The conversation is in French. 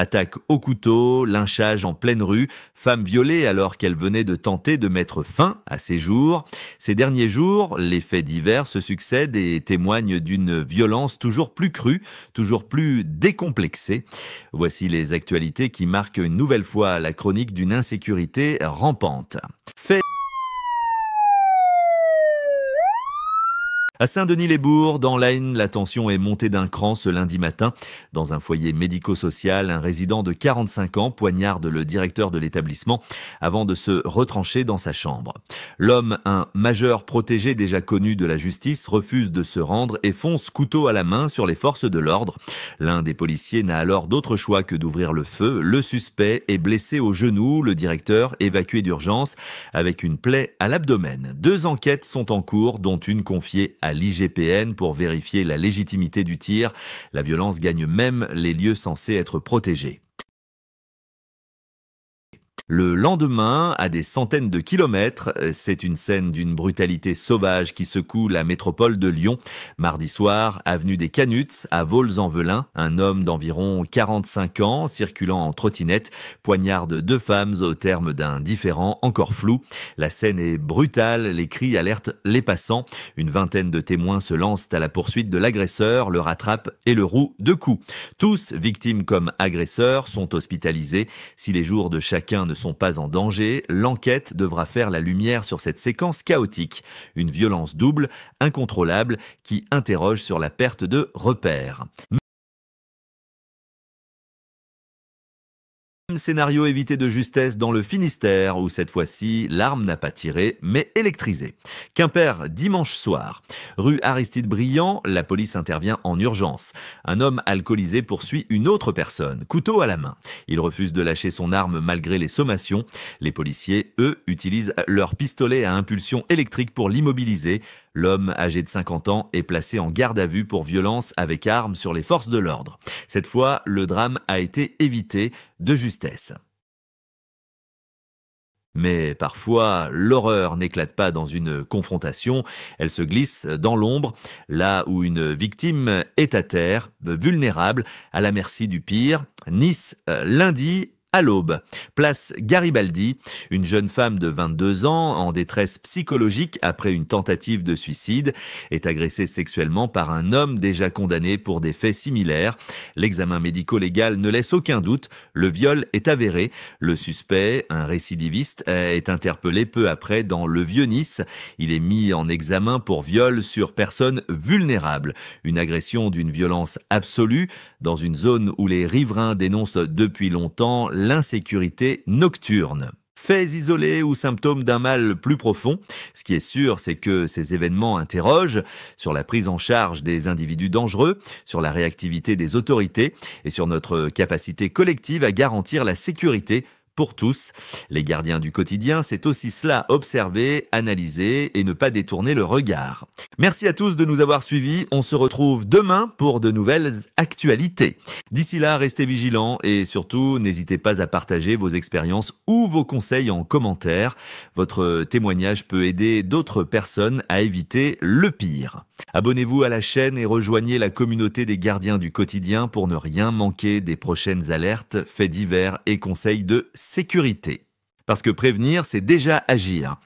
Attaque au couteau, lynchage en pleine rue, femme violée alors qu'elle venait de tenter de mettre fin à ses jours. Ces derniers jours, les faits divers se succèdent et témoignent d'une violence toujours plus crue, toujours plus décomplexée. Voici les actualités qui marquent une nouvelle fois la chronique d'une insécurité rampante. À Saint-Denis-les-Bourgs, dans l'Aisne, la tension est montée d'un cran ce lundi matin. Dans un foyer médico-social, un résident de 45 ans poignarde le directeur de l'établissement avant de se retrancher dans sa chambre. L'homme, un majeur protégé déjà connu de la justice, refuse de se rendre et fonce couteau à la main sur les forces de l'ordre. L'un des policiers n'a alors d'autre choix que d'ouvrir le feu. Le suspect est blessé au genou, le directeur évacué d'urgence avec une plaie à l'abdomen. 2 enquêtes sont en cours, dont une confiée à l'IGPN pour vérifier la légitimité du tir. La violence gagne même les lieux censés être protégés. Le lendemain, à des centaines de kilomètres, c'est une scène d'une brutalité sauvage qui secoue la métropole de Lyon. Mardi soir, avenue des Canuts, à Vaux-en-Velin, un homme d'environ 45 ans, circulant en trottinette, poignarde 2 femmes au terme d'un différend encore flou. La scène est brutale, les cris alertent les passants. Une vingtaine de témoins se lancent à la poursuite de l'agresseur, le rattrapent et le rouent de coups. Tous, victimes comme agresseurs, sont hospitalisés. Si les jours de chacun ne sont pas en danger, l'enquête devra faire la lumière sur cette séquence chaotique. Une violence double, incontrôlable, qui interroge sur la perte de repères. Scénario évité de justesse dans le Finistère, où cette fois-ci, l'arme n'a pas tiré, mais électrisé. Quimper, dimanche soir. Rue Aristide Briand, la police intervient en urgence. Un homme alcoolisé poursuit une autre personne, couteau à la main. Il refuse de lâcher son arme malgré les sommations. Les policiers, eux, utilisent leur pistolet à impulsion électrique pour l'immobiliser. L'homme, âgé de 50 ans, est placé en garde à vue pour violence avec arme sur les forces de l'ordre. Cette fois, le drame a été évité de justesse. Mais parfois, l'horreur n'éclate pas dans une confrontation, elle se glisse dans l'ombre, là où une victime est à terre, vulnérable, à la merci du pire. Nice, lundi, à l'aube, place Garibaldi, une jeune femme de 22 ans en détresse psychologique après une tentative de suicide est agressée sexuellement par un homme déjà condamné pour des faits similaires. L'examen médico-légal ne laisse aucun doute, le viol est avéré. Le suspect, un récidiviste, est interpellé peu après dans le Vieux-Nice. Il est mis en examen pour viol sur personne vulnérable. Une agression d'une violence absolue dans une zone où les riverains dénoncent depuis longtemps l'insécurité nocturne. Faits isolés ou symptômes d'un mal plus profond. Ce qui est sûr, c'est que ces événements interrogent sur la prise en charge des individus dangereux, sur la réactivité des autorités et sur notre capacité collective à garantir la sécurité pour tous. Les gardiens du quotidien, c'est aussi cela, observer, analyser et ne pas détourner le regard. Merci à tous de nous avoir suivis. On se retrouve demain pour de nouvelles actualités. D'ici là, restez vigilants et surtout, n'hésitez pas à partager vos expériences ou vos conseils en commentaire. Votre témoignage peut aider d'autres personnes à éviter le pire. Abonnez-vous à la chaîne et rejoignez la communauté des gardiens du quotidien pour ne rien manquer des prochaines alertes, faits divers et conseils de sécurité. Parce que prévenir, c'est déjà agir.